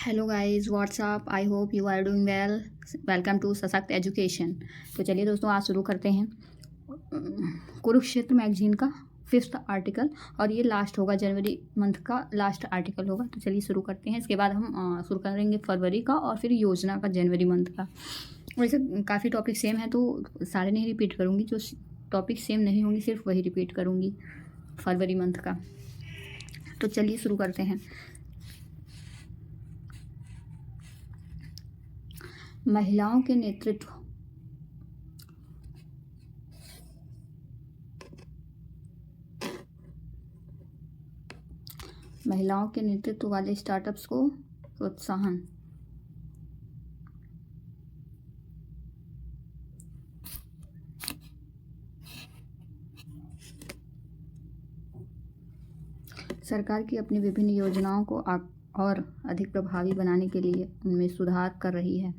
Hello guys what's up. I hope you are doing well. Welcome to Sashakt education. तो चलिए दोस्तों, आज शुरू करते हैं कुरुक्षेत्र मैगजीन का 5th आर्टिकल, और ये लास्ट होगा, जनवरी मंथ का लास्ट आर्टिकल होगा। तो चलिए शुरू करते हैं। इसके बाद हम शुरू करेंगे फरवरी का, और फिर योजना का जनवरी मंथ का। वैसे काफ़ी टॉपिक सेम है तो सारे नहीं रिपीट करूँगी, जो टॉपिक सेम नहीं होंगी सिर्फ वही रिपीट करूँगी फरवरी मंथ का। तो चलिए शुरू करते हैं। महिलाओं के नेतृत्व वाले स्टार्टअप्स को प्रोत्साहन। सरकार की अपनी विभिन्न योजनाओं को और अधिक प्रभावी बनाने के लिए उनमें सुधार कर रही है,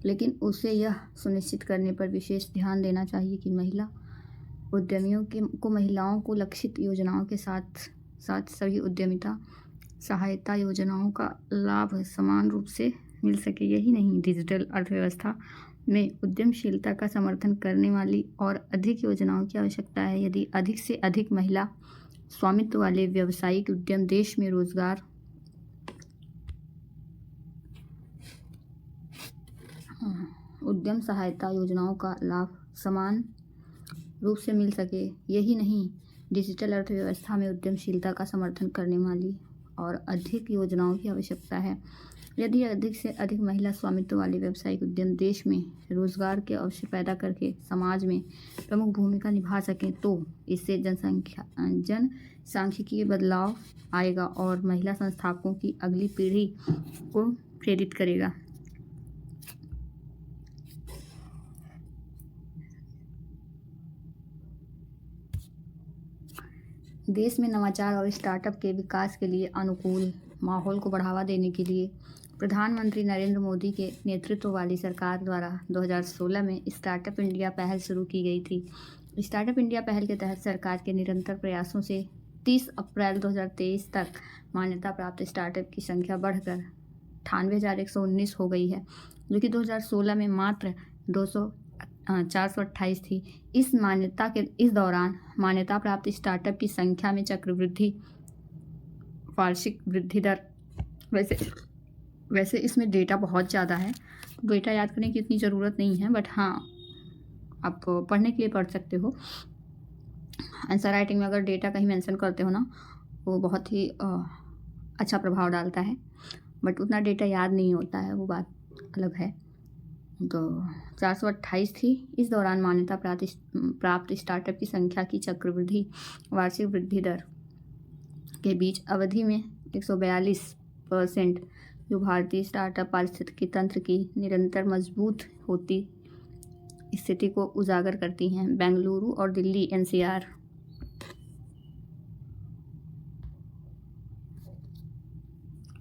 लेकिन उसे यह सुनिश्चित करने पर विशेष ध्यान देना चाहिए कि महिला उद्यमियों को महिलाओं को लक्षित योजनाओं के साथ साथ सभी उद्यमिता सहायता योजनाओं का लाभ समान रूप से मिल सके। यही नहीं, डिजिटल अर्थव्यवस्था में उद्यमशीलता का समर्थन करने वाली और अधिक योजनाओं की आवश्यकता है। यदि अधिक से अधिक महिला स्वामित्व वाले व्यावसायिक उद्यम देश में रोजगार उद्यम सहायता योजनाओं का लाभ समान रूप से मिल सके। यही नहीं, डिजिटल अर्थव्यवस्था में उद्यमशीलता का समर्थन करने वाली और अधिक योजनाओं की आवश्यकता है। यदि अधिक से अधिक महिला स्वामित्व वाले व्यावसायिक उद्यम देश में रोजगार के अवसर पैदा करके समाज में प्रमुख भूमिका निभा सकें तो इससे जनसांख्यिकीय बदलाव आएगा और महिला संस्थापकों की अगली पीढ़ी को प्रेरित करेगा। देश में नवाचार और स्टार्टअप के विकास के लिए अनुकूल माहौल को बढ़ावा देने के लिए प्रधानमंत्री नरेंद्र मोदी के नेतृत्व वाली सरकार द्वारा 2016 में स्टार्टअप इंडिया पहल शुरू की गई थी। स्टार्टअप इंडिया पहल के तहत सरकार के निरंतर प्रयासों से 30 अप्रैल 2023 तक मान्यता प्राप्त स्टार्टअप की संख्या बढ़कर 98,119 हो गई है, जो कि 2016 में मात्र 428 थी। इस दौरान मान्यता प्राप्त स्टार्टअप की संख्या में चक्रवृद्धि वार्षिक वृद्धि दर, वैसे इसमें डेटा बहुत ज़्यादा है, डेटा याद करने की इतनी ज़रूरत नहीं है, बट हाँ आप पढ़ने के लिए पढ़ सकते हो। आंसर राइटिंग में अगर डेटा कहीं मेंशन करते हो ना, वो बहुत ही अच्छा प्रभाव डालता है, बट उतना डेटा याद नहीं होता है, वो बात अलग है। तो 428 थी। इस दौरान मान्यता प्राप्त स्टार्टअप की संख्या की चक्रवृद्धि वार्षिक वृद्धि दर के बीच अवधि में 142%, जो भारतीय स्टार्टअप पारिस्थितिकी तंत्र की निरंतर मजबूत होती स्थिति को उजागर करती हैं। बेंगलुरु और दिल्ली एनसीआर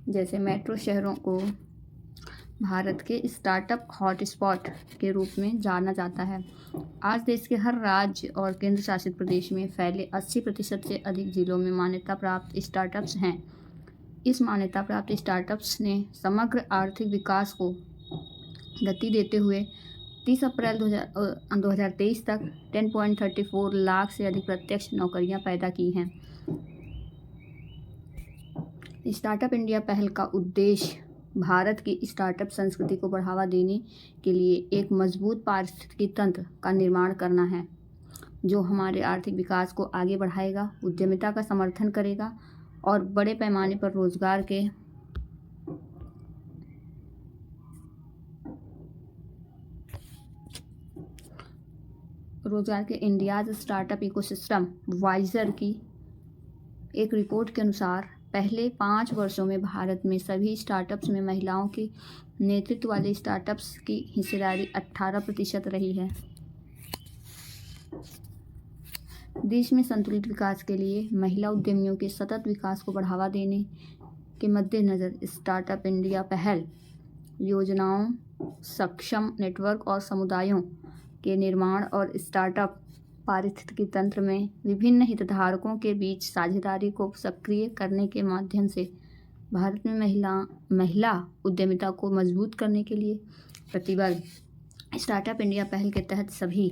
जैसे मेट्रो शहरों को भारत के स्टार्टअप हॉटस्पॉट के रूप में जाना जाता है। आज देश के हर राज्य और केंद्र शासित प्रदेश में फैले 80% से अधिक जिलों में मान्यता प्राप्त स्टार्टअप्स हैं। इस मान्यता प्राप्त स्टार्टअप्स ने समग्र आर्थिक विकास को गति देते हुए 30 अप्रैल 2023 तक 10.34 लाख से अधिक प्रत्यक्ष नौकरियां पैदा की हैं। स्टार्टअप इंडिया पहल का उद्देश्य भारत की स्टार्टअप संस्कृति को बढ़ावा देने के लिए एक मजबूत पारिस्थितिकी तंत्र का निर्माण करना है, जो हमारे आर्थिक विकास को आगे बढ़ाएगा, उद्यमिता का समर्थन करेगा और बड़े पैमाने पर रोजगार के इंडियाज स्टार्टअप इकोसिस्टम वाइजर की एक रिपोर्ट के अनुसार पहले 5 वर्षों में भारत में सभी स्टार्टअप्स में महिलाओं के नेतृत्व वाले स्टार्टअप्स की हिस्सेदारी 18% रही है। देश में संतुलित विकास के लिए महिला उद्यमियों के सतत विकास को बढ़ावा देने के मद्देनज़र स्टार्टअप इंडिया पहल योजनाओं, सक्षम नेटवर्क और समुदायों के निर्माण और स्टार्टअप पारिस्थितिकी तंत्र में विभिन्न हितधारकों के बीच साझेदारी को सक्रिय करने के माध्यम से भारत में महिला उद्यमिता को मजबूत करने के लिए प्रतिबद्ध। स्टार्टअप इंडिया पहल के तहत सभी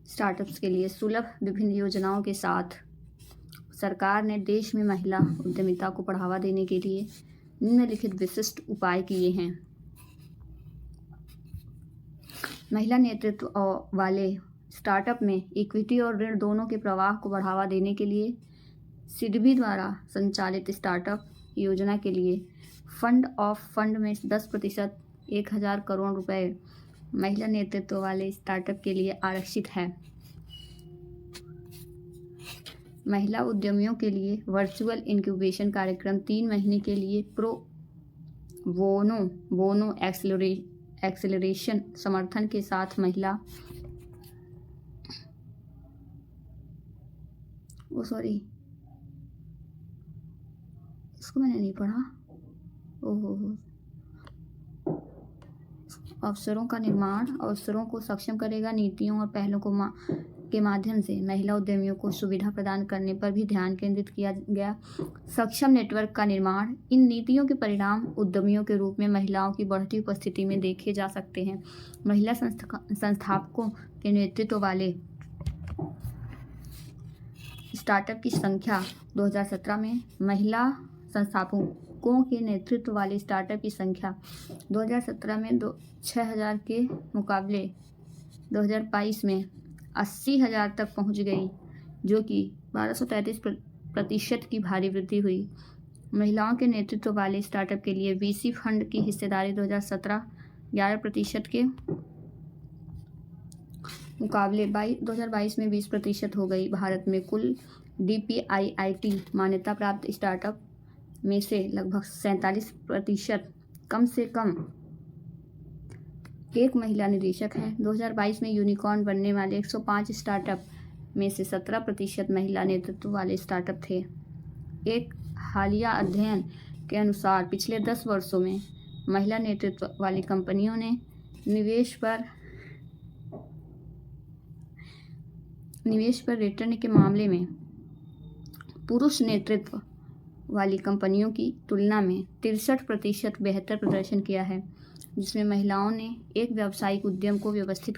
स्टार्टअप्स के लिए सुलभ विभिन्न योजनाओं के साथ सरकार ने देश में महिला उद्यमिता को बढ़ावा देने के लिए निम्नलिखित विशिष्ट उपाय किए हैं। महिला नेतृत्व वाले स्टार्टअप में इक्विटी और ऋण दोनों के प्रवाह को बढ़ावा देने के लिए सिडबी द्वारा संचालित स्टार्टअप योजना के लिए फंड ऑफ फंड में 10% 1000 करोड़ रुपए महिला नेतृत्व वाले स्टार्टअप के लिए आरक्षित है। महिला उद्यमियों के लिए वर्चुअल इंक्यूबेशन कार्यक्रम 3 महीने के लिए प्रो बोनो एक्सेलरेशन समर्थन के साथ महिला इसको मैंने नहीं पढ़ा। अवसरों का निर्माण अवसरों को सक्षम करेगा। नीतियों और पहलों के माध्यम से महिला उद्यमियों को सुविधा प्रदान करने पर भी ध्यान केंद्रित किया गया। सक्षम नेटवर्क का निर्माण। इन नीतियों के परिणाम उद्यमियों के रूप में महिलाओं की बढ़ती उपस्थिति में देखे जा सकते हैं। महिला संस्थापकों के नेतृत्व वाले स्टार्टअप की संख्या 2017 में महिला संस्थापकों के नेतृत्व वाले स्टार्टअप की संख्या 2017 में 6000 के मुकाबले 2022 में 80,000 तक पहुंच गई, जो कि 1233% की भारी वृद्धि हुई। महिलाओं के नेतृत्व वाले स्टार्टअप के लिए वीसी फंड की हिस्सेदारी 2017 11% के मुकाबले 2022 में 20% हो गई। भारत में कुल DPIIT मान्यता प्राप्त स्टार्टअप में से लगभग 47% कम से कम एक महिला निदेशक है। 2022 में यूनिकॉर्न बनने वाले 105 स्टार्टअप में से 17% महिला नेतृत्व वाले स्टार्टअप थे। एक हालिया अध्ययन के अनुसार पिछले 10 वर्षों में महिला नेतृत्व वाली कंपनियों ने निवेश पर रिटर्न के मामले में पुरुष नेतृत्व वाली कंपनियों की तुलना में 63% बेहतर प्रदर्शन किया है, जिसमें महिलाओं ने एक व्यावसायिक उद्यम को विकसित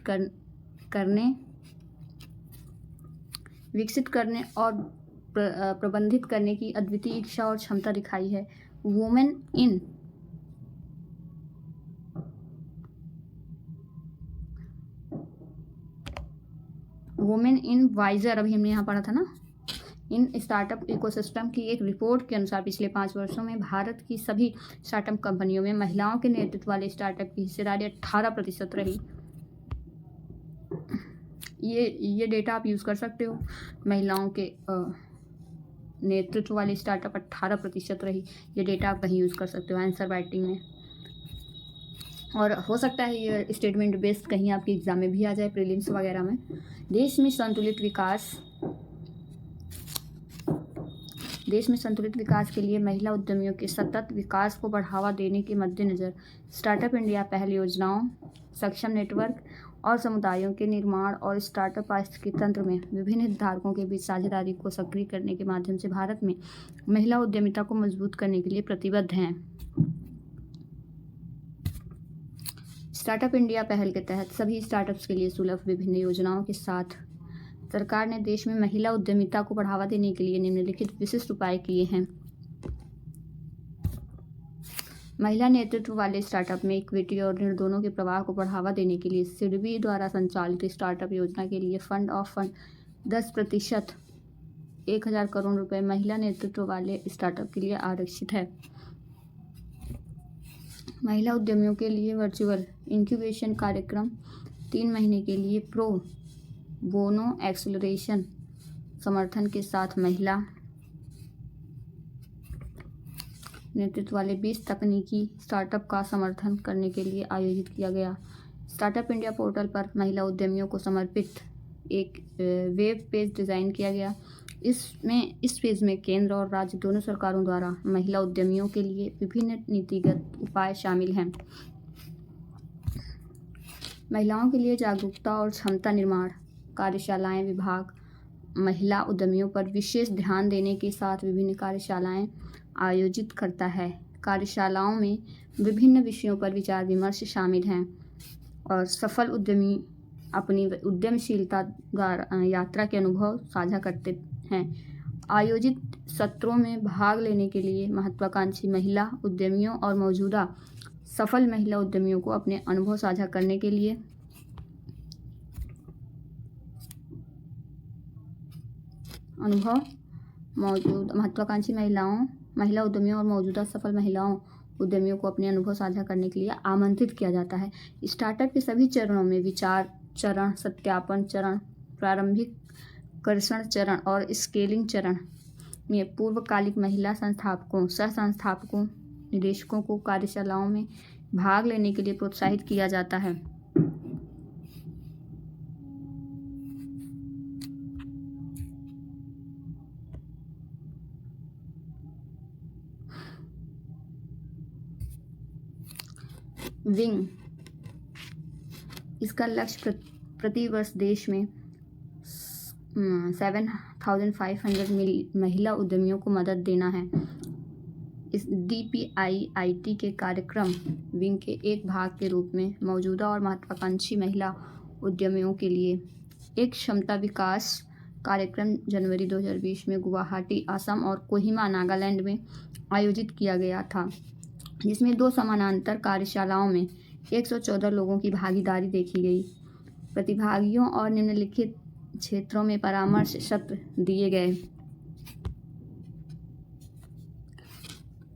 करने और प्रबंधित करने की अद्वितीय इच्छा और क्षमता दिखाई है। वुमेन इन वाइजर अभी हमने यहाँ पढ़ा था ना। इन स्टार्टअप इकोसिस्टम की एक रिपोर्ट के अनुसार पिछले 5 वर्षों में भारत की सभी स्टार्टअप कंपनियों में महिलाओं के नेतृत्व वाले स्टार्टअप की हिस्सेदारी 18% रही। ये डेटा आप यूज़ कर सकते हो। महिलाओं के नेतृत्व वाले स्टार्टअप 18% रही। ये डेटा आप कहीं यूज़ कर सकते हो आंसर राइटिंग में, और हो सकता है ये स्टेटमेंट बेस्ड कहीं आपके एग्जाम में भी आ जाए, प्रीलिम्स वगैरह में। देश में संतुलित विकास के लिए महिला उद्यमियों के सतत विकास को बढ़ावा देने के मद्देनज़र स्टार्टअप इंडिया पहल योजनाओं, सक्षम नेटवर्क और समुदायों के निर्माण और स्टार्टअप पारिस्थितिकी तंत्र में विभिन्न हितधारकों के बीच साझेदारी को सक्रिय करने के माध्यम से भारत में महिला उद्यमिता को मजबूत करने के लिए प्रतिबद्ध हैं। स्टार्टअप इंडिया पहल के तहत सभी स्टार्टअप्स के लिए सुलभ विभिन्न योजनाओं के साथ सरकार ने देश में महिला उद्यमिता को बढ़ावा देने के लिए निम्नलिखित विशिष्ट उपाय किए हैं। महिला नेतृत्व वाले स्टार्टअप में इक्विटी और ऋण दोनों के प्रवाह को बढ़ावा देने के लिए सिडबी द्वारा संचालित स्टार्टअप योजना के लिए फंड ऑफ फंड 10% 1000 करोड़ रुपए महिला नेतृत्व वाले स्टार्टअप के लिए आरक्षित है। महिला उद्यमियों के लिए वर्चुअल इंक्यूबेशन कार्यक्रम 3 महीने के लिए प्रो बोनो एक्सेलरेशन समर्थन के साथ महिला नेतृत्व वाले 20 तकनीकी स्टार्टअप का समर्थन करने के लिए आयोजित किया गया। स्टार्टअप इंडिया पोर्टल पर महिला उद्यमियों को समर्पित एक वेब पेज डिज़ाइन किया गया। इस पेज में केंद्र और राज्य दोनों सरकारों द्वारा महिला उद्यमियों के लिए विभिन्न नीतिगत उपाय शामिल हैं। महिलाओं के लिए जागरूकता और क्षमता निर्माण कार्यशालाएं विभाग महिला उद्यमियों पर विशेष ध्यान देने के साथ विभिन्न कार्यशालाएं आयोजित करता है। कार्यशालाओं में विभिन्न विषयों पर विचार विमर्श शामिल हैं और सफल उद्यमी अपनी उद्यमशीलता यात्रा के अनुभव साझा करते हैं। आयोजित सत्रों में भाग लेने के लिए महत्वाकांक्षी महिला उद्यमियों और मौजूदा सफल महिला उद्यमियों को अपने अनुभव साझा करने के लिए महत्वाकांक्षी महिला उद्यमियों और मौजूदा सफल महिलाओं उद्यमियों को अपने अनुभव साझा करने के लिए आमंत्रित किया जाता है। स्टार्टअप के सभी चरणों में विचार चरण, सत्यापन चरण, प्रारंभिकरण चरण और स्केलिंग चरण में पूर्वकालिक महिला संस्थापकों, सह संस्थापकों, निदेशकों को कार्यशालाओं में भाग लेने के लिए प्रोत्साहित किया जाता है। विंग इसका लक्ष्य प्रति वर्ष देश में 7,500 महिला उद्यमियों को मदद देना है। इस DPIIT के कार्यक्रम विंग के एक भाग के रूप में मौजूदा और महत्वाकांक्षी महिला उद्यमियों के लिए एक क्षमता विकास कार्यक्रम जनवरी 2020 में गुवाहाटी, असम और कोहिमा, नागालैंड में आयोजित किया गया था, जिसमें 2 समानांतर कार्यशालाओं में 114 लोगों की भागीदारी देखी गई। प्रतिभागियों और निम्नलिखित क्षेत्रों में परामर्श सत्र दिए गए: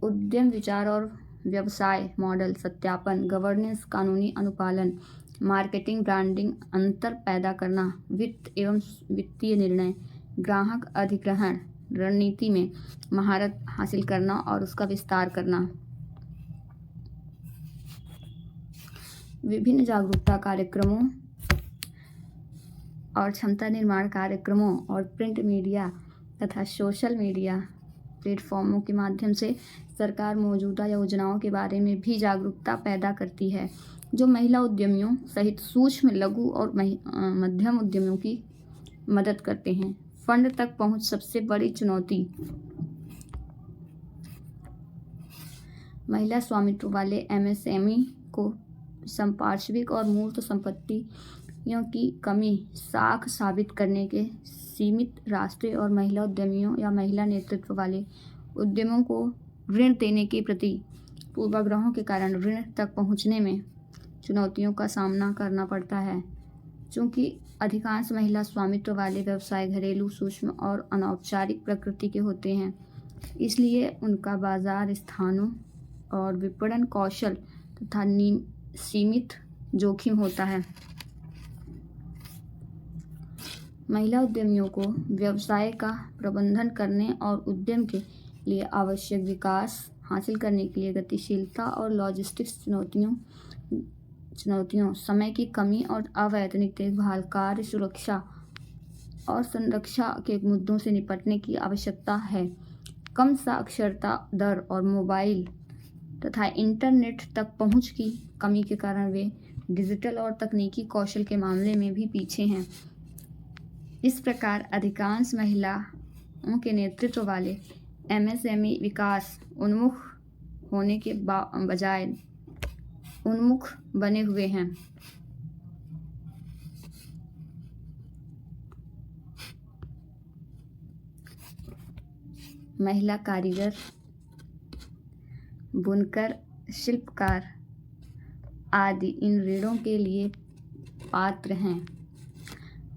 उद्यम विचार और व्यवसाय मॉडल सत्यापन, गवर्नेंस, कानूनी अनुपालन, मार्केटिंग, ब्रांडिंग, अंतर पैदा करना, वित्त एवं वित्तीय निर्णय, ग्राहक अधिग्रहण, रणनीति में महारत हासिल करना और उसका विस्तार करना। विभिन्न जागरूकता कार्यक्रमों और क्षमता निर्माण कार्यक्रमों और प्रिंट मीडिया तथा सोशल मीडिया प्लेटफॉर्मों के माध्यम से सरकार मौजूदा योजनाओं के बारे में भी जागरूकता पैदा करती है, जो महिला उद्यमियों सहित सूक्ष्म, लघु और मध्यम उद्यमियों की मदद करते हैं। फंड तक पहुंच सबसे बड़ी चुनौती महिला स्वामित्व वाले MSME को संपार्श्विक और मूर्त संपत्तियों की कमी साख साबित करने के सीमित रास्ते और महिला उद्यमियों या महिला नेतृत्व वाले उद्यमों को ऋण देने के प्रति पूर्वाग्रहों के कारण ऋण तक पहुंचने में चुनौतियों का सामना करना पड़ता है। चूँकि अधिकांश महिला स्वामित्व वाले व्यवसाय घरेलू, सूक्ष्म और अनौपचारिक प्रकृति के होते हैं, इसलिए उनका बाजार स्थानों और विपणन कौशल तथा सीमित जोखिम होता है। महिला उद्यमियों को व्यवसाय का प्रबंधन करने और उद्यम के लिए आवश्यक विकास हासिल करने के लिए गतिशीलता और लॉजिस्टिक्स चुनौतियों, समय की कमी और अवैतनिक देखभाल, कार्य सुरक्षा और संरक्षा के मुद्दों से निपटने की आवश्यकता है। कम साक्षरता दर और मोबाइल तथा इंटरनेट तक पहुंच की कमी के कारण वे डिजिटल और तकनीकी कौशल के मामले में भी पीछे हैं। इस प्रकार अधिकांश महिलाओं के नेतृत्व वाले MSME विकास उन्मुख होने के बजाय उन्मुख बने हुए हैं। महिला कारीगर, बुनकर, शिल्पकार आदि इन ऋणों के लिए पात्र हैं।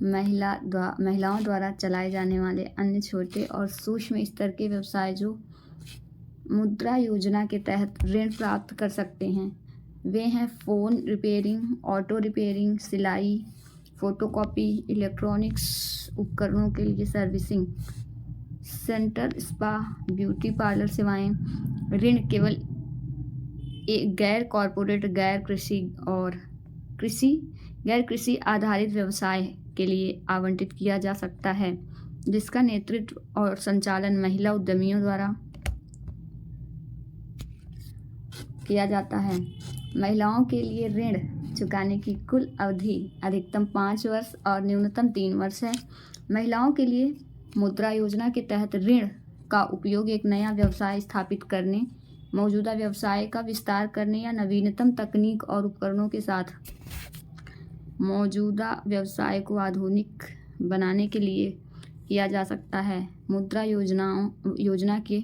महिलाओं द्वारा चलाए जाने वाले अन्य छोटे और सूक्ष्म स्तर के व्यवसाय जो मुद्रा योजना के तहत ऋण प्राप्त कर सकते हैं, वे हैं फ़ोन रिपेयरिंग, ऑटो रिपेयरिंग, सिलाई, फोटोकॉपी, इलेक्ट्रॉनिक्स उपकरणों के लिए servicing centre, spa, beauty parlour सेवाएं। ऋण केवल एक गैर कॉरपोरेट, गैर कृषि आधारित व्यवसाय के लिए आवंटित किया जा सकता है, जिसका नेतृत्व और संचालन महिला उद्यमियों द्वारा किया जाता है। महिलाओं के लिए ऋण चुकाने की कुल अवधि अधिकतम 5 वर्ष और न्यूनतम 3 वर्ष है। महिलाओं के लिए मुद्रा योजना के तहत ऋण का उपयोग एक नया व्यवसाय स्थापित करने, मौजूदा व्यवसाय का विस्तार करने या नवीनतम तकनीक और उपकरणों के साथ मौजूदा व्यवसाय को आधुनिक बनाने के लिए किया जा सकता है। मुद्रा योजना के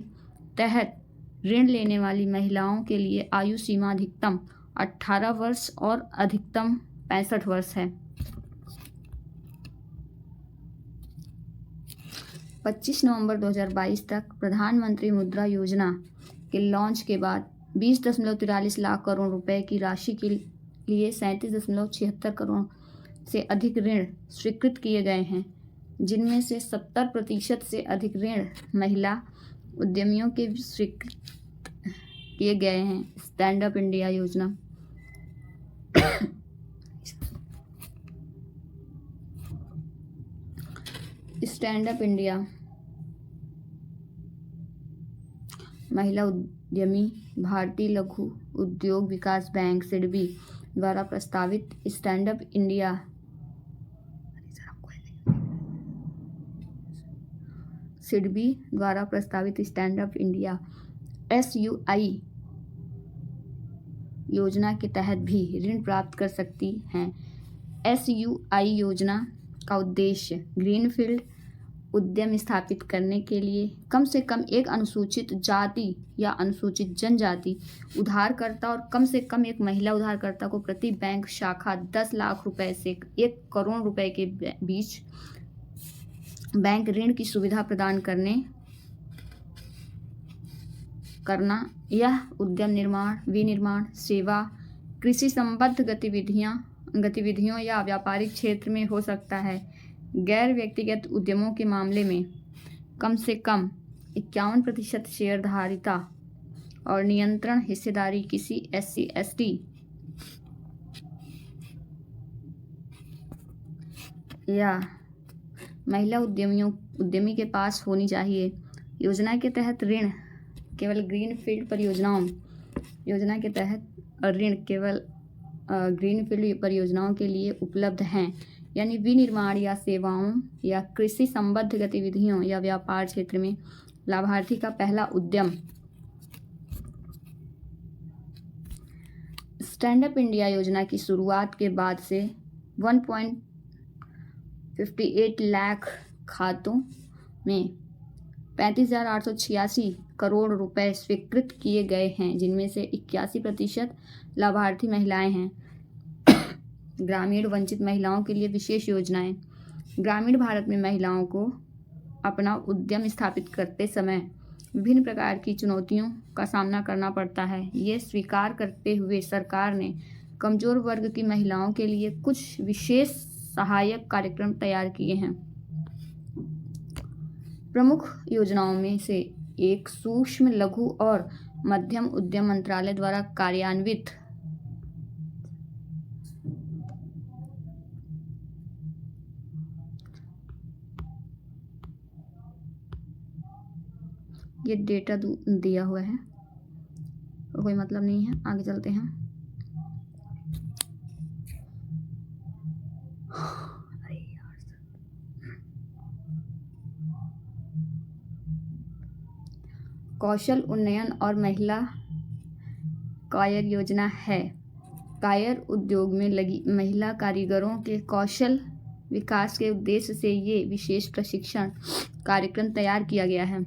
तहत ऋण लेने वाली महिलाओं के लिए आयु सीमा अधिकतम 18 वर्ष और अधिकतम 65 वर्ष है। 25 नवंबर 2022 तक प्रधानमंत्री मुद्रा योजना के लॉन्च के बाद 20.43 लाख करोड़ रुपए की राशि के लिए 37.76 करोड़ से अधिक ऋण स्वीकृत किए गए हैं, जिनमें से 70% से अधिक ऋण महिला उद्यमियों के स्वीकृत किए गए हैं। स्टैंड अप इंडिया योजना स्टैंड अप इंडिया महिला उद्यमी भारतीय लघु उद्योग विकास बैंक सिडबी द्वारा प्रस्तावित स्टैंड अप इंडिया SUI योजना के तहत भी ऋण प्राप्त कर सकती हैं। SUI योजना का उद्देश्य ग्रीनफील्ड उद्यम स्थापित करने के लिए कम से कम एक अनुसूचित जाति या अनुसूचित जनजाति उधारकर्ता और कम से कम एक महिला उधारकर्ता को प्रति बैंक शाखा 10 लाख रुपए से 1 करोड़ रुपए के बीच बैंक ऋण की सुविधा प्रदान करना। यह उद्यम निर्माण, विनिर्माण, सेवा, कृषि संबद्ध गतिविधियों या व्यापारिक क्षेत्र में हो सकता है। गैर व्यक्तिगत उद्यमों के मामले में कम से कम 51% शेयरधारिता और नियंत्रण हिस्सेदारी किसी SC/ST या महिला उद्यमी के पास होनी चाहिए। योजना के तहत ऋण केवल ग्रीनफील्ड परियोजनाओं के लिए उपलब्ध हैं, यानी विनिर्माण या सेवाओं या कृषि संबद्ध गतिविधियों या व्यापार क्षेत्र में लाभार्थी का पहला उद्यम। स्टैंड अप इंडिया योजना की शुरुआत के बाद से 1.58 लाख खातों में 35,886 करोड़ रुपए स्वीकृत किए गए हैं, जिनमें से 81% लाभार्थी महिलाएं हैं। ग्रामीण वंचित महिलाओं के लिए विशेष योजनाएं। ग्रामीण भारत में महिलाओं को अपना उद्यम स्थापित करते समय विभिन्न प्रकार की चुनौतियों का सामना करना पड़ता है। ये स्वीकार करते हुए सरकार ने कमजोर वर्ग की महिलाओं के लिए कुछ विशेष सहायक कार्यक्रम तैयार किए हैं। प्रमुख योजनाओं में से एक सूक्ष्म, लघु और मध्यम उद्यम मंत्रालय द्वारा कार्यान्वित ये डेटा दिया हुआ है, कोई मतलब नहीं है। आगे चलते हैं। कौशल उन्नयन और महिला कायर योजना है। कायर उद्योग में लगी महिला कारीगरों के कौशल विकास के उद्देश्य से ये विशेष प्रशिक्षण कार्यक्रम तैयार किया गया है।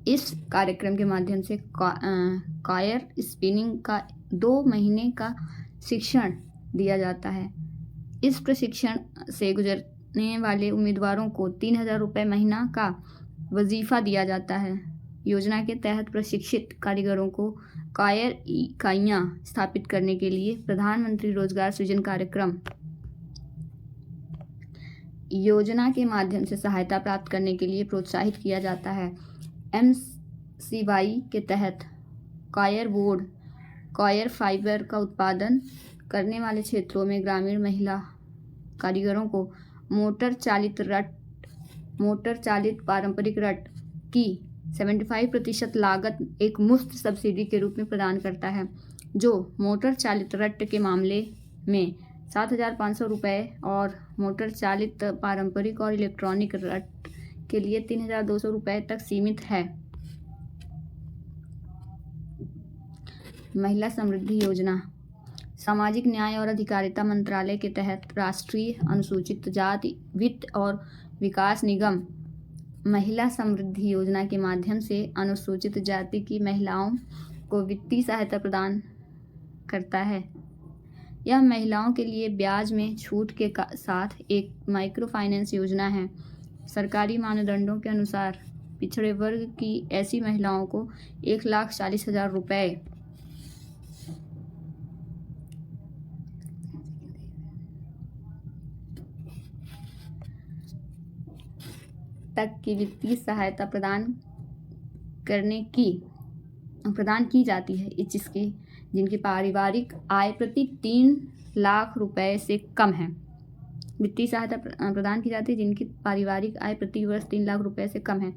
इस कार्यक्रम के माध्यम से कायर स्पिनिंग का 2 महीने का शिक्षण दिया जाता है। इस प्रशिक्षण से गुजरने वाले उम्मीदवारों को 3,000 रुपये महीना का वजीफा दिया जाता है। योजना के तहत प्रशिक्षित कारीगरों को कायर इकाइयाँ स्थापित करने के लिए प्रधानमंत्री रोजगार सृजन कार्यक्रम योजना के माध्यम से सहायता प्राप्त करने के लिए प्रोत्साहित किया जाता है। MCY के तहत कायर बोर्ड कायर फाइबर का उत्पादन करने वाले क्षेत्रों में ग्रामीण महिला कारीगरों को मोटर चालित पारंपरिक रट की 75% लागत एक मुफ्त सब्सिडी के रूप में प्रदान करता है, जो मोटर चालित रट के मामले में 7,500 रुपये और मोटर चालित पारंपरिक और इलेक्ट्रॉनिक रट के लिए 3,200 रुपये तक सीमित है। महिला समृद्धि योजना सामाजिक न्याय और अधिकारिता मंत्रालय के तहत राष्ट्रीय अनुसूचित जाति वित्त और विकास निगम महिला समृद्धि योजना के माध्यम से अनुसूचित जाति की महिलाओं को वित्तीय सहायता प्रदान करता है। यह महिलाओं के लिए ब्याज में छूट के साथ एक माइक्रो फाइनेंस योजना है। सरकारी मानदंडों के अनुसार पिछड़े वर्ग की ऐसी महिलाओं को 1,40,000 रुपये तक की वित्तीय सहायता प्रदान की जाती है, जिनकी पारिवारिक आय प्रति 3 लाख रुपए से कम है। वित्तीय सहायता प्रदान की जाती है जिनकी पारिवारिक आय प्रति वर्ष 3 लाख रुपए से कम है।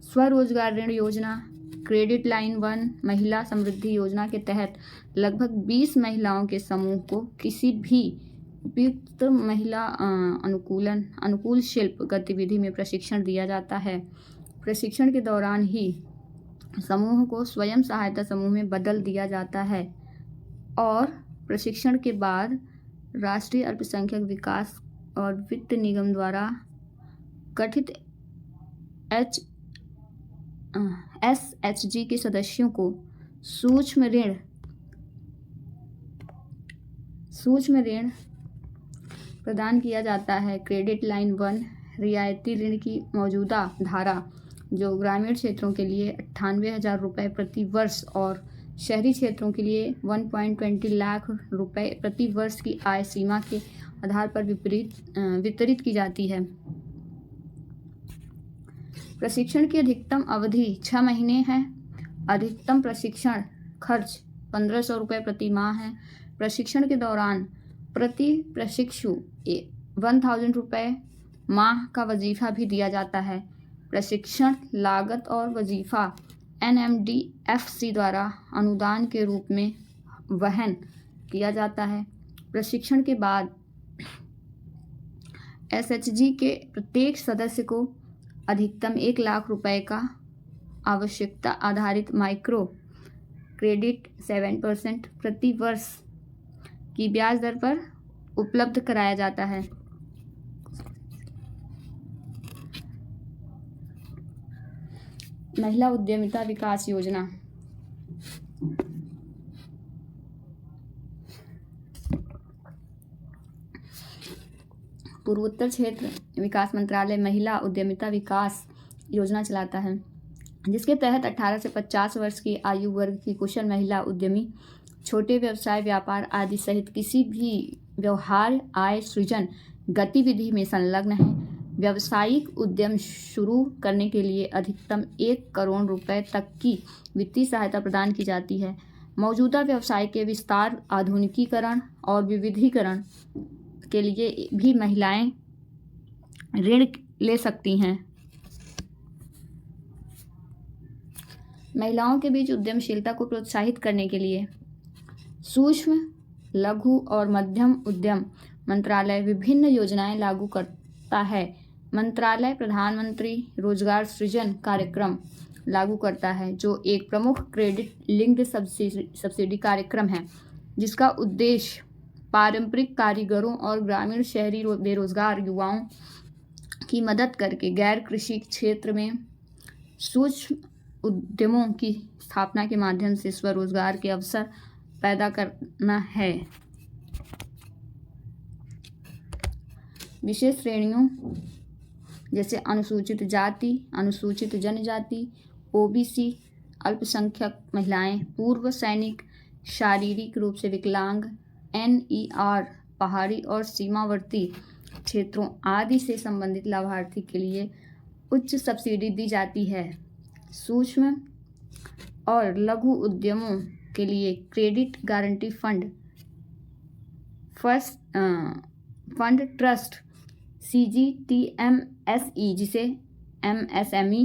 स्वरोजगार ऋण योजना क्रेडिट लाइन 1 महिला समृद्धि योजना के तहत लगभग 20 महिलाओं के समूह को किसी भी उपयुक्त महिला अनुकूल शिल्प गतिविधि में प्रशिक्षण दिया जाता है। प्रशिक्षण के दौरान ही समूह को स्वयं सहायता समूह में बदल दिया जाता है और प्रशिक्षण के बाद राष्ट्रीय अल्पसंख्यक विकास और वित्त निगम द्वारा गठित SHG के सदस्यों को सूक्ष्म ऋण प्रदान किया जाता है। क्रेडिट लाइन 1 रियायती ऋण की मौजूदा धारा, जो ग्रामीण क्षेत्रों के लिए 98,000 रुपये प्रति वर्ष और शहरी क्षेत्रों के लिए 1.20 लाख रुपये प्रति वर्ष की आय सीमा के आधार पर वितरित की जाती है। प्रशिक्षण की अधिकतम अवधि 6 महीने है। अधिकतम प्रशिक्षण खर्च 1,500 रुपये प्रति माह है। प्रशिक्षण के दौरान प्रति प्रशिक्षु 1,000 रुपये माह का वजीफा भी दिया जाता है। प्रशिक्षण लागत और वजीफा NMDFC द्वारा अनुदान के रूप में वहन किया जाता है। प्रशिक्षण के बाद SHG के प्रत्येक सदस्य को अधिकतम 1 लाख रुपए का आवश्यकता आधारित माइक्रो क्रेडिट 7% प्रति वर्ष की ब्याज दर पर उपलब्ध कराया जाता है। महिला उद्यमिता विकास योजना पूर्वोत्तर क्षेत्र विकास मंत्रालय महिला उद्यमिता विकास योजना चलाता है, जिसके तहत 18 से 50 वर्ष की आयु वर्ग की कुशल महिला उद्यमी छोटे व्यवसाय, व्यापार आदि सहित किसी भी व्यवहार आय सृजन गतिविधि में संलग्न है। व्यावसायिक उद्यम शुरू करने के लिए अधिकतम 1 करोड़ रुपए तक की वित्तीय सहायता प्रदान की जाती है। मौजूदा व्यवसाय के विस्तार, आधुनिकीकरण और विविधीकरण के लिए भी महिलाएं ऋण ले सकती हैं। महिलाओं के बीच उद्यमशीलता को प्रोत्साहित करने के लिए सूक्ष्म, लघु और मध्यम उद्यम मंत्रालय विभिन्न योजनाएं लागू करता है। मंत्रालय प्रधानमंत्री रोजगार सृजन कार्यक्रम लागू करता है, जो एक प्रमुख क्रेडिट लिंक्ड सब्सिडी कार्यक्रम है, जिसका उद्देश्य पारंपरिक कारीगरों और ग्रामीण शहरी बेरोजगार युवाओं की मदद करके गैर कृषि क्षेत्र में सूक्ष्म उद्यमों की स्थापना के माध्यम से स्वरोजगार के अवसर पैदा करना है। विशेष श्रेणियों जैसे अनुसूचित जाति, अनुसूचित जनजाति, OBC, अल्पसंख्यक महिलाएं, पूर्व सैनिक, शारीरिक रूप से विकलांग, NER, पहाड़ी और सीमावर्ती क्षेत्रों आदि से संबंधित लाभार्थी के लिए उच्च सब्सिडी दी जाती है। सूक्ष्म और लघु उद्यमों के लिए credit guarantee fund trust CGTMSE, जिसे MSME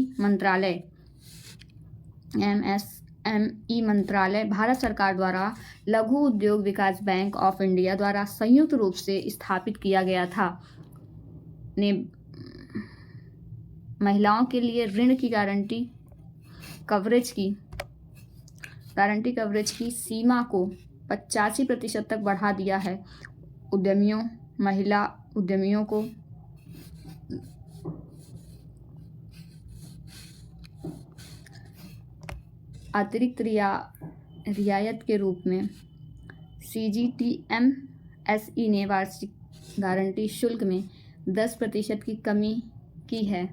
एमएसएमई मंत्रालय भारत सरकार द्वारा लघु उद्योग विकास बैंक ऑफ इंडिया द्वारा संयुक्त रूप से स्थापित किया गया था, ने महिलाओं के लिए ऋण की गारंटी कवरेज की सीमा को 85% तक बढ़ा दिया है। महिला उद्यमियों को अतिरिक्त रियायत के रूप में CGTMSE ने वार्षिक गारंटी शुल्क में 10% की कमी की है।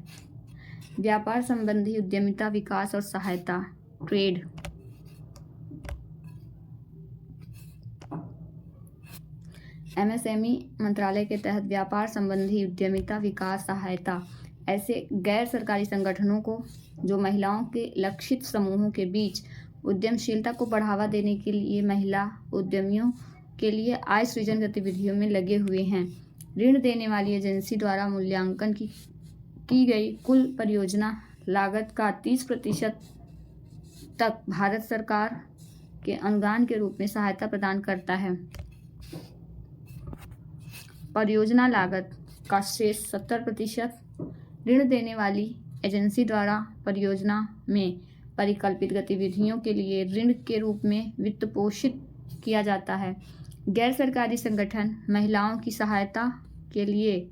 व्यापार संबंधी उद्यमिता विकास और सहायता ट्रेड MSME मंत्रालय के तहत व्यापार संबंधी उद्यमिता विकास सहायता ऐसे गैर सरकारी संगठनों को जो महिलाओं के लक्षित समूहों के बीच उद्यमशीलता को बढ़ावा देने के लिए महिला उद्यमियों के लिए आय सृजन गतिविधियों में लगे हुए हैं। ऋण देने वाली एजेंसी द्वारा मूल्यांकन की गई कुल परियोजना लागत का 30% तक भारत सरकार के अनुदान के रूप में सहायता प्रदान करता है। परियोजना लागत का शेष 70% ऋण देने वाली एजेंसी द्वारा परियोजना में परिकल्पित गतिविधियों के लिए ऋण के रूप में वित्त पोषित किया जाता है। गैर सरकारी संगठन महिलाओं की सहायता के लिए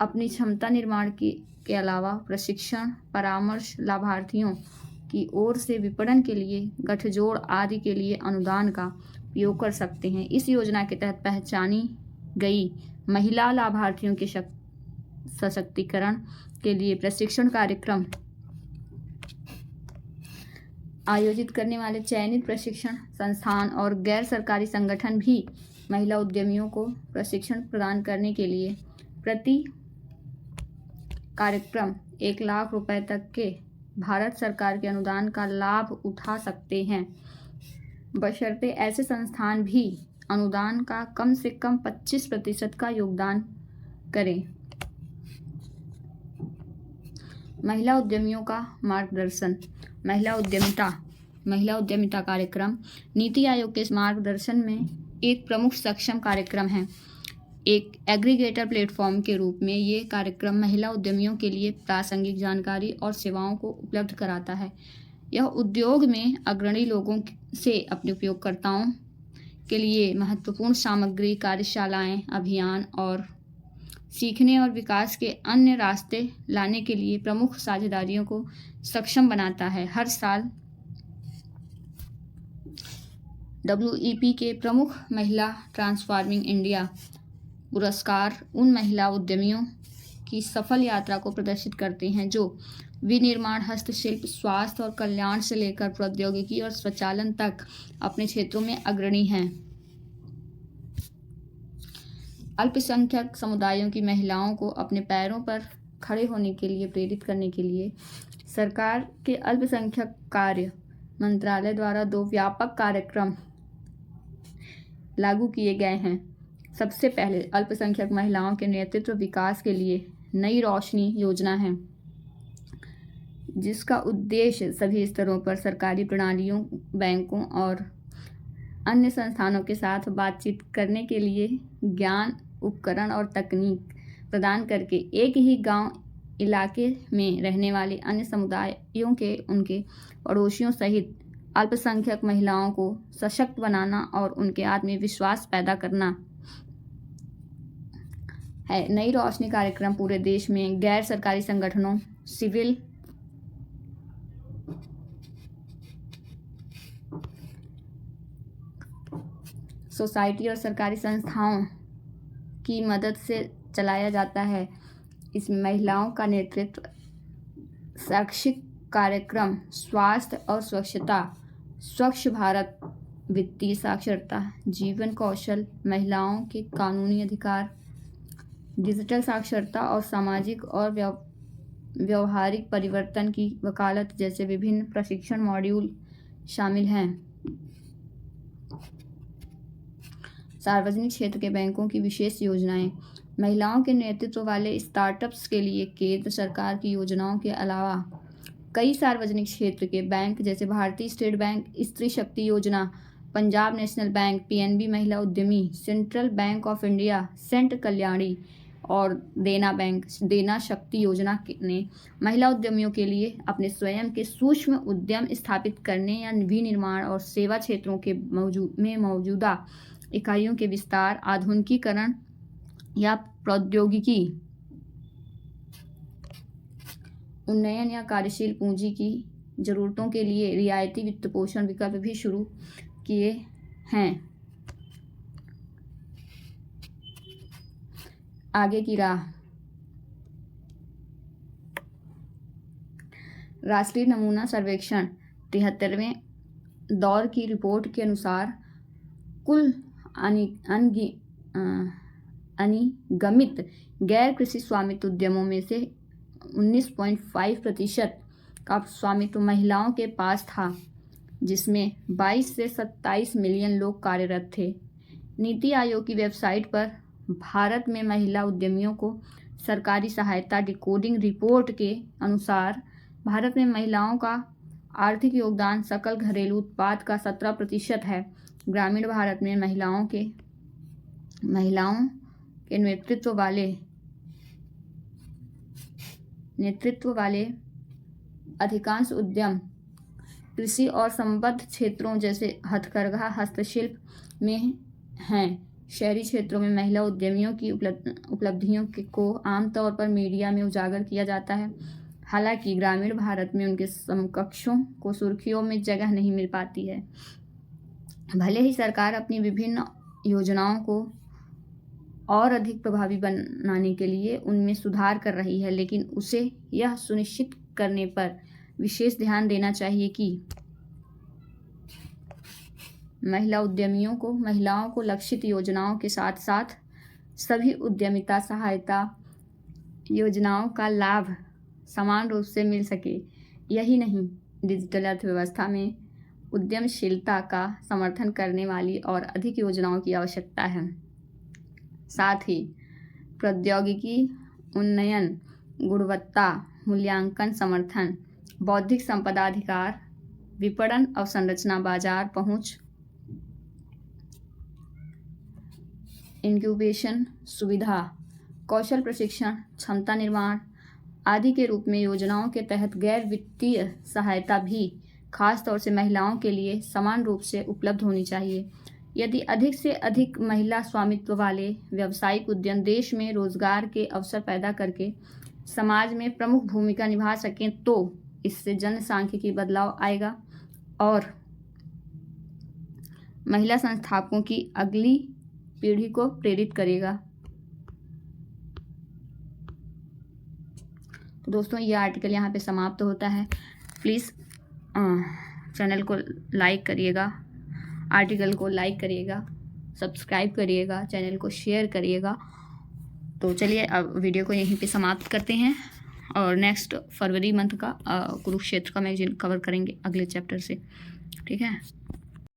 अपनी क्षमता निर्माण के अलावा प्रशिक्षण, परामर्श, लाभार्थियों की ओर से विपणन के लिए, गठजोड़ आदि के लिए अनुदान का उपयोग कर सकते हैं। इस योजना के तहत पहचानी गई महिला लाभार्थियों के सशक्तिकरण के लिए प्रशिक्षण कार्यक्रम आयोजित करने वाले चयनित प्रशिक्षण संस्थान और गैर सरकारी संगठन भी महिला उद्यमियों को प्रशिक्षण प्रदान करने के लिए प्रति कार्यक्रम 1 लाख रुपए तक के भारत सरकार के अनुदान का लाभ उठा सकते हैं, बशर्ते ऐसे संस्थान भी अनुदान का कम से कम 25% का योगदान करें। महिला उद्यमियों का मार्गदर्शन। महिला उद्यमिता कार्यक्रम नीति आयोग के मार्गदर्शन में एक प्रमुख सक्षम कार्यक्रम है। एक एग्रीगेटर प्लेटफॉर्म के रूप में ये कार्यक्रम महिला उद्यमियों के लिए प्रासंगिक जानकारी और सेवाओं को उपलब्ध कराता है। यह उद्योग में अग्रणी लोगों से अपने उपयोगकर्ताओं के लिए महत्वपूर्ण सामग्री, कार्यशालाएं, अभियान और सीखने और विकास के अन्य रास्ते लाने के लिए प्रमुख साझेदारियों को सक्षम बनाता है। हर साल WEP के प्रमुख महिला ट्रांसफॉर्मिंग इंडिया पुरस्कार उन महिला उद्यमियों की सफल यात्रा को प्रदर्शित करते हैं जो विनिर्माण, हस्तशिल्प, स्वास्थ्य और कल्याण से लेकर प्रौद्योगिकी और स्वचालन तक अपने क्षेत्रों में अग्रणी हैं। अल्पसंख्यक समुदायों की महिलाओं को अपने पैरों पर खड़े होने के लिए प्रेरित करने के लिए सरकार के अल्पसंख्यक कार्य मंत्रालय द्वारा 2 व्यापक कार्यक्रम लागू किए गए हैं। सबसे पहले अल्पसंख्यक महिलाओं के नेतृत्व विकास के लिए नई रोशनी योजना है, जिसका उद्देश्य सभी स्तरों पर सरकारी प्रणालियों, बैंकों और अन्य संस्थानों के साथ बातचीत करने के लिए ज्ञान, उपकरण और तकनीक प्रदान करके एक ही गांव इलाके में रहने वाले अन्य समुदायों के उनके पड़ोसियों सहित अल्पसंख्यक महिलाओं को सशक्त बनाना और उनके आत्मविश्वास पैदा करना है। नई रोशनी कार्यक्रम पूरे देश में गैर सरकारी संगठनों, सिविल सोसाइटी और सरकारी संस्थाओं की मदद से चलाया जाता है। इसमें महिलाओं का नेतृत्व, शैक्षिक कार्यक्रम, स्वास्थ्य और स्वच्छता, स्वच्छ भारत, वित्तीय साक्षरता, जीवन कौशल, महिलाओं के कानूनी अधिकार, डिजिटल साक्षरता और सामाजिक और व्यवहारिक परिवर्तन की वकालत जैसे विभिन्न प्रशिक्षण मॉड्यूल शामिल हैं। सार्वजनिक क्षेत्र के बैंकों की विशेष योजनाएं। महिलाओं के नेतृत्व वाले स्टार्टअप्स के लिए केंद्र सरकार की योजनाओं के अलावा कई सार्वजनिक क्षेत्र के बैंक जैसे भारतीय स्टेट बैंक, स्त्री शक्ति योजना, Punjab national bank, PNB Mahila Udyami, Central Bank of India, Cent Kalyani और देना शक्ति योजना ने महिला उद्यमियों के लिए अपने स्वयं के सूक्ष्म उद्यम स्थापित करने या विनिर्माण और सेवा क्षेत्रों के मौजूदा इकाइयों के विस्तार, आधुनिकीकरण या प्रौद्योगिकी उन्नयन या कार्यशील पूंजी की जरूरतों के लिए रियायती वित्तपोषण विकल्प भी शुरू किए हैं। आगे की राह। राष्ट्रीय नमूना सर्वेक्षण 73वें दौर की रिपोर्ट के अनुसार कुल अनिगमित गैर कृषि स्वामित्व उद्यमों में से 19.5% का स्वामित्व महिलाओं के पास था, जिसमें 22 से 27 मिलियन लोग कार्यरत थे। नीति आयोग की वेबसाइट पर भारत में महिला उद्यमियों को सरकारी सहायता डिकोडिंग रिपोर्ट के अनुसार भारत में महिलाओं का आर्थिक योगदान सकल घरेलू उत्पाद का 17% है। ग्रामीण भारत में महिलाओं के नेतृत्व वाले अधिकांश उद्यम कृषि और संबद्ध क्षेत्रों जैसे हथकरघा हस्तशिल्प में हैं। शहरी क्षेत्रों में महिला उद्यमियों की उपलब्धियों को आमतौर पर मीडिया में उजागर किया जाता है। हालांकि ग्रामीण भारत में उनके समकक्षों को सुर्खियों में जगह नहीं मिल पाती है। भले ही सरकार अपनी विभिन्न योजनाओं को और अधिक प्रभावी बनाने के लिए उनमें सुधार कर रही है, लेकिन उसे यह सुनिश्चित करने पर विशेष ध्यान देना चाहिए कि महिलाओं को लक्षित योजनाओं के साथ साथ सभी उद्यमिता सहायता योजनाओं का लाभ समान रूप से मिल सके। यही नहीं, डिजिटल अर्थव्यवस्था में उद्यमशीलता का समर्थन करने वाली और अधिक योजनाओं की आवश्यकता है। साथ ही प्रौद्योगिकी उन्नयन, गुणवत्ता मूल्यांकन समर्थन, बौद्धिक संपदा अधिकार, विपणन अवसंरचना, बाजार पहुंच, इंक्यूबेशन सुविधा, कौशल प्रशिक्षण, क्षमता निर्माण आदि के रूप में योजनाओं के तहत गैर वित्तीय सहायता भी खास तौर से महिलाओं के लिए समान रूप से उपलब्ध होनी चाहिए। यदि अधिक से अधिक महिला स्वामित्व वाले व्यावसायिक उद्यम देश में रोजगार के अवसर पैदा करके समाज में प्रमुख भूमिका निभा सकें तो इससे जनसांख्यिकी बदलाव आएगा और महिला संस्थापकों की अगली पीढ़ी को प्रेरित करेगा। तो दोस्तों, ये आर्टिकल यहाँ पे समाप्त होता है। प्लीज़ चैनल को लाइक करिएगा, आर्टिकल को लाइक करिएगा, सब्सक्राइब करिएगा, चैनल को शेयर करिएगा। तो चलिए अब वीडियो को यहीं पे समाप्त करते हैं और नेक्स्ट फरवरी मंथ का कुरुक्षेत्र का मैगजीन कवर करेंगे अगले चैप्टर से। ठीक है।